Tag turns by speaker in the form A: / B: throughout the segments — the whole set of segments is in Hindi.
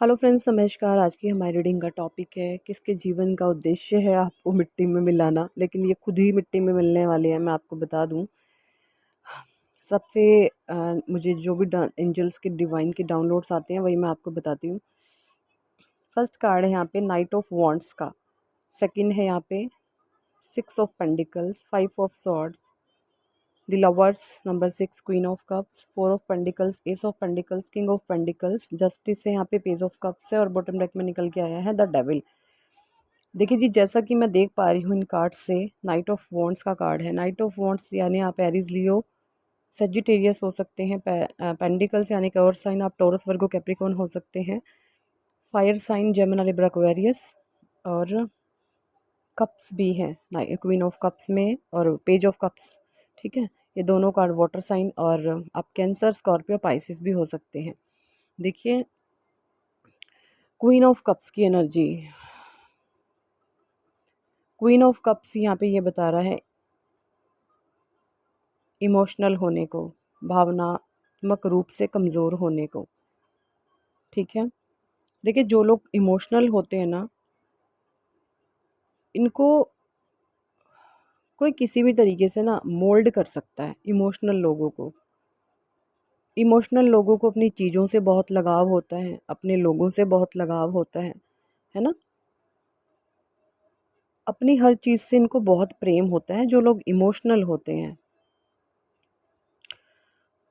A: हेलो फ्रेंड्स, नमस्कार। आज की हमारी रीडिंग का टॉपिक है किसके जीवन का उद्देश्य है आपको मिट्टी में मिलाना। लेकिन ये खुद ही मिट्टी में मिलने वाले हैं, मैं आपको बता दूं। सबसे मुझे जो भी एंजल्स के डिवाइन के डाउनलोड्स आते हैं वही मैं आपको बताती हूँ। फर्स्ट कार्ड है यहाँ पे नाइट ऑफ वॉन्ड्स का। सेकंड है यहाँ पे six of pentacles, five of swords, the lovers number six, queen of cups, four of pentacles, S of pentacles, king of pentacles, justice है यहाँ पे, पेज ऑफ कप्स है और बॉटम डेक में निकल के आया है द डेविल। देखिए जी, जैसा कि मैं देख पा रही हूँ इन कार्ड से, नाइट ऑफ वॉन्ड्स का कार्ड है। नाइट ऑफ वॉन्ड्स यानी आप एरीज लियो सेजिटेरियस हो सकते हैं। पेंडिकल्स यानी कि और साइन आप टोरस वर्गो कैप्रिकॉर्न हो सकते हैं। Fire sign Gemini Libra Aquarius. और कप्स भी हैं क्वीन ऑफ कप्स में और पेज ऑफ कप्स। ठीक है, ये दोनों कार्ड वाटर साइन और आप कैंसर, स्कॉर्पियो, पाइसिस भी हो सकते हैं। देखिए, क्वीन ऑफ कप्स की एनर्जी, क्वीन ऑफ कप्स यहाँ पे ये बता रहा है इमोशनल होने को, भावनात्मक रूप से कमज़ोर होने को। ठीक है, देखिए जो लोग इमोशनल होते हैं ना, इनको कोई किसी भी तरीके से ना मोल्ड कर सकता है। इमोशनल लोगों को अपनी चीज़ों से बहुत लगाव होता है, अपने लोगों से बहुत लगाव होता है ना। अपनी हर चीज़ से इनको बहुत प्रेम होता है जो लोग इमोशनल होते हैं।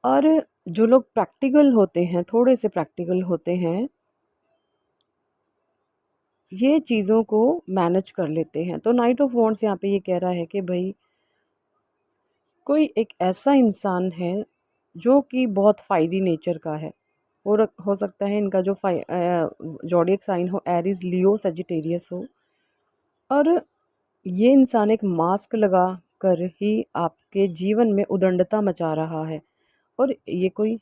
A: और जो लोग प्रैक्टिकल होते हैं, थोड़े से प्रैक्टिकल होते हैं, ये चीज़ों को मैनेज कर लेते हैं। तो नाइट ऑफ वॉन्ड्स यहाँ पे ये कह रहा है कि भाई कोई एक ऐसा इंसान है जो कि बहुत फायरी नेचर का है। हो सकता है इनका जो जॉडियक साइन हो एरीज, लियो, सेजिटेरियस हो। और ये इंसान एक मास्क लगा कर ही आपके जीवन में उदंडता मचा रहा है। और ये कोई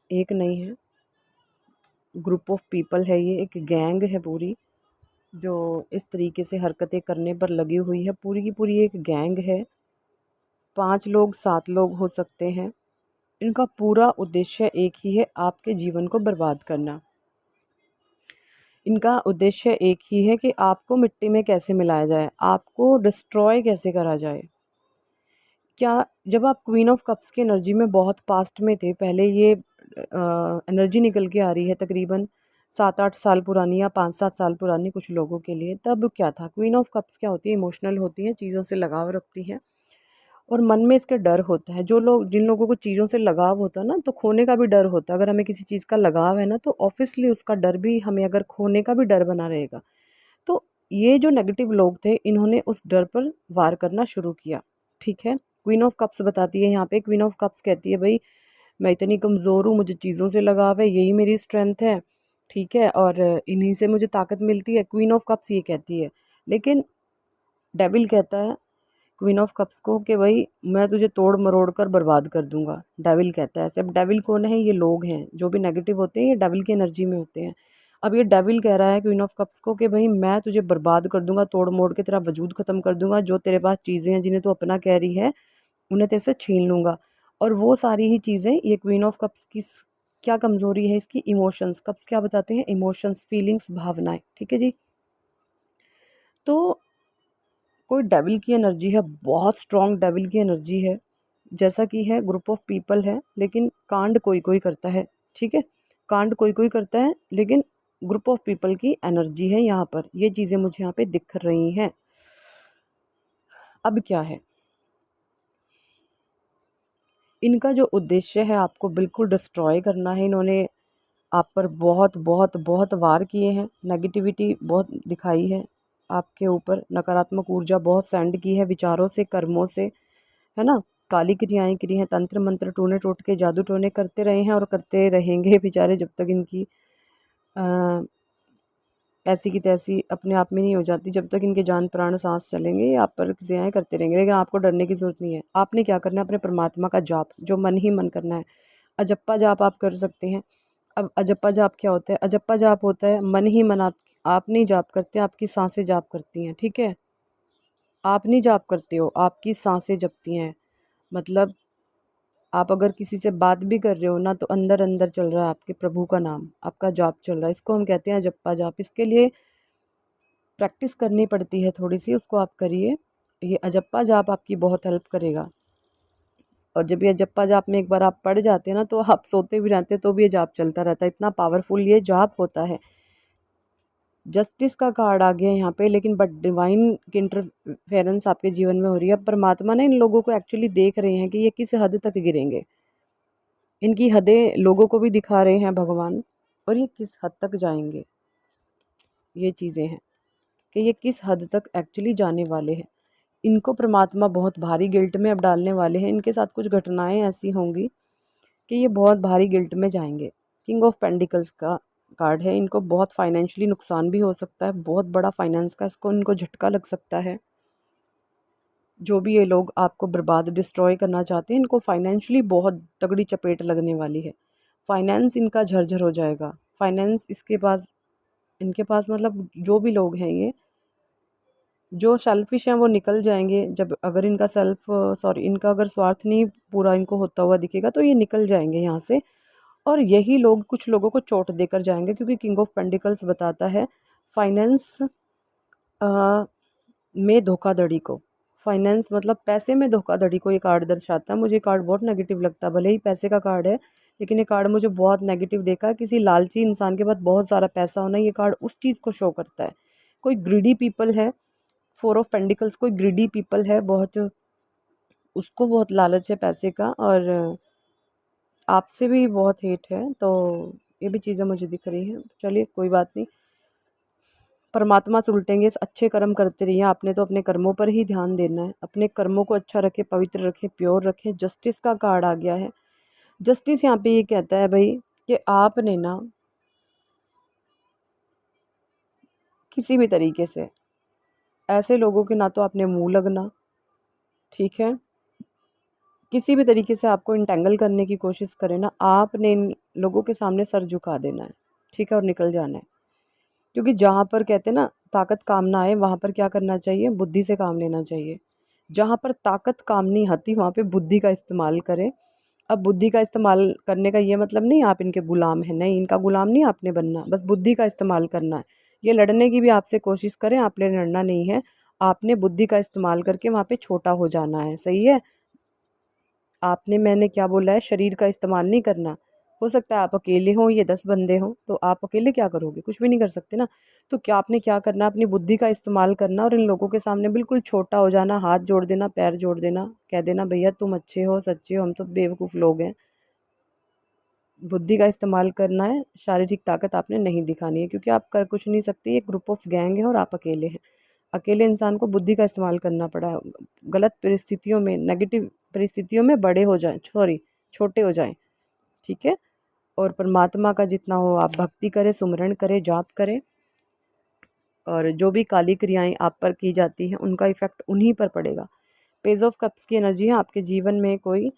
A: एक नहीं है, ग्रुप ऑफ पीपल है, ये एक गैंग है पूरी, जो इस तरीके से हरकतें करने पर लगी हुई है। पूरी की पूरी एक गैंग है। 5 लोग, 7 लोग हो सकते हैं। इनका पूरा उद्देश्य एक ही है, आपके जीवन को बर्बाद करना। इनका उद्देश्य एक ही है कि आपको मिट्टी में कैसे मिलाया जाए, आपको डिस्ट्रॉय कैसे करा जाए। क्या, जब आप क्वीन ऑफ कप्स की एनर्जी में बहुत पास्ट में थे, पहले ये एनर्जी निकल के आ रही है तकरीबन 7-8 साल पुरानी या 5-7 साल पुरानी कुछ लोगों के लिए। तब क्या था, क्वीन ऑफ कप्स क्या होती है, इमोशनल होती है, चीज़ों से लगाव रखती है और मन में इसका डर होता है। जिन लोगों को चीज़ों से लगाव होता है ना, तो खोने का भी डर होता है। अगर हमें किसी चीज़ का लगाव है ना, तो ऑब्वियसली उसका डर भी हमें, अगर खोने का भी डर बना रहेगा। तो ये जो नेगेटिव लोग थे, इन्होंने उस डर पर वार करना शुरू किया। ठीक है, क्वीन ऑफ कप्स बताती है यहाँ पे, क्वीन ऑफ कप्स कहती है भाई मैं इतनी कमज़ोर हूँ, मुझे चीज़ों से लगाव है, यही मेरी स्ट्रेंथ है। ठीक है, और इन्हीं से मुझे ताकत मिलती है, क्वीन ऑफ कप्स ये कहती है। लेकिन डेविल कहता है क्वीन ऑफ कप्स को कि भाई मैं तुझे तोड़ मरोड़ कर बर्बाद कर दूंगा। डेविल कहता है ऐसे। अब डेविल कौन है, ये लोग हैं जो भी नेगेटिव होते हैं, ये डेविल की एनर्जी में होते हैं। अब ये डेविल कह रहा है क्वीन ऑफ कप्स को कि भाई मैं तुझे बर्बाद कर दूंगा, तोड़ मोड़ के तेरा वजूद ख़त्म कर दूंगा। जो तेरे पास चीज़ें हैं जिन्हें तू अपना कह रही है, उन्हें तेरे से छीन लूँगा। और वो सारी ही चीज़ें, ये क्वीन ऑफ कप्स की क्या कमज़ोरी है, इसकी इमोशंस। कप्स क्या बताते हैं, इमोशंस, फीलिंग्स, भावनाएं। ठीक है जी, तो कोई डेविल की एनर्जी है, बहुत स्ट्रॉन्ग डेविल की एनर्जी है। जैसा कि है, ग्रुप ऑफ पीपल है, लेकिन कांड कोई कोई करता है। ठीक है, कांड कोई कोई करता है, लेकिन ग्रुप ऑफ पीपल की एनर्जी है यहाँ पर। ये चीज़ें मुझे यहाँ पे दिख रही हैं। अब क्या है, इनका जो उद्देश्य है आपको बिल्कुल डिस्ट्रॉय करना है। इन्होंने आप पर बहुत बहुत बहुत वार किए हैं, नेगेटिविटी बहुत दिखाई है आपके ऊपर, नकारात्मक ऊर्जा बहुत सेंड की है, विचारों से, कर्मों से, है ना। काली क्रियाएं करी हैं, तंत्र मंत्र, टूने टोटके, जादू टोने करते रहे हैं और करते रहेंगे बेचारे, जब तक इनकी ऐसी की तैसी अपने आप में नहीं हो जाती। जब तक इनके जान प्राण सांस चलेंगे, ये आप पर क्रियाएं करते रहेंगे। लेकिन आपको डरने की ज़रूरत नहीं है। आपने क्या करना है, अपने परमात्मा का जाप, जो मन ही मन करना है। अजप्पा जाप आप कर सकते हैं। अब अजप्पा जाप क्या होता है, अजप्पा जाप होता है मन ही मन, आप नहीं जाप करते, आपकी सांसें जाप करती हैं। ठीक है, आप नहीं जाप करते हो, आपकी सांसें जपती हैं। मतलब आप अगर किसी से बात भी कर रहे हो ना, तो अंदर अंदर चल रहा है आपके प्रभु का नाम, आपका जाप चल रहा है। इसको हम कहते हैं जप्पा जाप। इसके लिए प्रैक्टिस करनी पड़ती है थोड़ी सी, उसको आप करिए। ये अजप्पा जाप आपकी बहुत हेल्प करेगा। और जब ये जप्पा जाप में एक बार आप पढ़ जाते हैं ना, तो आप सोते भी रहते हैं तो भी ये जाप चलता रहता है, इतना पावरफुल ये जाप होता है। जस्टिस का कार्ड आ गया यहाँ पे, लेकिन बट डिवाइन की इंटरफेरेंस आपके जीवन में हो रही है। परमात्मा ने इन लोगों को एक्चुअली देख रहे हैं कि ये किस हद तक गिरेंगे। इनकी हदें लोगों को भी दिखा रहे हैं भगवान, और ये किस हद तक जाएंगे। ये चीज़ें हैं कि ये किस हद तक एक्चुअली जाने वाले हैं। इनको परमात्मा बहुत भारी गिल्ट में अब डालने वाले हैं। इनके साथ कुछ घटनाएं ऐसी होंगी कि ये बहुत भारी गिल्ट में जाएंगे। किंग ऑफ पेंटिकल्स का कार्ड है। इनको बहुत फाइनेंशियली नुकसान भी हो सकता है, बहुत बड़ा फाइनेंस का इसको इनको झटका लग सकता है। जो भी ये लोग आपको बर्बाद डिस्ट्रॉय करना चाहते हैं, इनको फाइनेंशियली बहुत तगड़ी चपेट लगने वाली है। फाइनेंस इनका झरझर हो जाएगा। फाइनेंस इनके पास मतलब जो भी लोग हैं, ये जो सेल्फिश हैं वो निकल जाएंगे। जब अगर इनका अगर स्वार्थ नहीं पूरा इनको होता हुआ दिखेगा, तो ये निकल जाएंगे यहाँ से। और यही लोग कुछ लोगों को चोट देकर जाएंगे, क्योंकि किंग ऑफ पेंटिकल्स बताता है फाइनेंस में धोखाधड़ी को। फाइनेंस मतलब पैसे में धोखाधड़ी को ये कार्ड दर्शाता है। मुझे कार्ड बहुत नेगेटिव लगता है, भले ही पैसे का कार्ड है, लेकिन ये कार्ड मुझे बहुत नेगेटिव देखा है। किसी लालची इंसान के पास बहुत सारा पैसा होना, ये कार्ड उस चीज़ को शो करता है। कोई ग्रीडी पीपल है, 4 ऑफ पेंटिकल्स, कोई ग्रीडी पीपल है बहुत, उसको बहुत लालच है पैसे का, और आपसे भी बहुत हेट है। तो ये भी चीज़ें मुझे दिख रही हैं। चलिए कोई बात नहीं, परमात्मा से उल्टेंगे। अच्छे कर्म करते रहिए। आपने तो अपने कर्मों पर ही ध्यान देना है। अपने कर्मों को अच्छा रखें, पवित्र रखें, प्योर रखें। जस्टिस का कार्ड आ गया है। जस्टिस यहाँ पे ये कहता है भाई कि आपने ना किसी भी तरीके से ऐसे लोगों के ना तो आपने मुंह लगना, ठीक है, किसी भी तरीके से आपको इंटेंगल करने की कोशिश करें ना, आपने इन लोगों के सामने सर झुका देना है, ठीक है, और निकल जाना है। क्योंकि जहाँ पर कहते हैं ना ताकत काम ना आए, वहाँ पर क्या करना चाहिए, बुद्धि से काम लेना चाहिए। जहाँ पर ताकत काम नहीं आती, वहाँ पे बुद्धि का इस्तेमाल करें। अब बुद्धि का इस्तेमाल करने का ये मतलब नहीं आप इनके गुलाम हैं, नहीं, इनका गुलाम नहीं आपने बनना, बस बुद्धि का इस्तेमाल करना है। ये लड़ने की भी आपसे कोशिश करें, आपने लड़ना नहीं है। आपने बुद्धि का इस्तेमाल करके वहाँ पे छोटा हो जाना है, सही है। आपने, मैंने क्या बोला है, शरीर का इस्तेमाल नहीं करना। हो सकता है आप अकेले हों, ये 10 बंदे हों, तो आप अकेले क्या करोगे, कुछ भी नहीं कर सकते ना। तो क्या आपने क्या करना, अपनी बुद्धि का इस्तेमाल करना, और इन लोगों के सामने बिल्कुल छोटा हो जाना, हाथ जोड़ देना, पैर जोड़ देना, कह देना भैया तुम अच्छे हो, सच्चे हो, हम तो बेवकूफ़ लोग हैं। बुद्धि का इस्तेमाल करना है, शारीरिक ताकत आपने नहीं दिखानी है, क्योंकि आप कर कुछ नहीं सकते। ये ग्रुप ऑफ गैंग है और आप अकेले हैं। अकेले इंसान को बुद्धि का इस्तेमाल करना पड़ा है। गलत परिस्थितियों में, नेगेटिव परिस्थितियों में बड़े हो जाएं, छोटे हो जाएं, ठीक है। और परमात्मा का जितना हो आप भक्ति करें, सुमरण करें, जाप करें। और जो भी काली क्रियाएं आप पर की जाती हैं, उनका इफेक्ट उन्हीं पर पड़ेगा। पेज ऑफ कप्स की एनर्जी है, आपके जीवन में कोई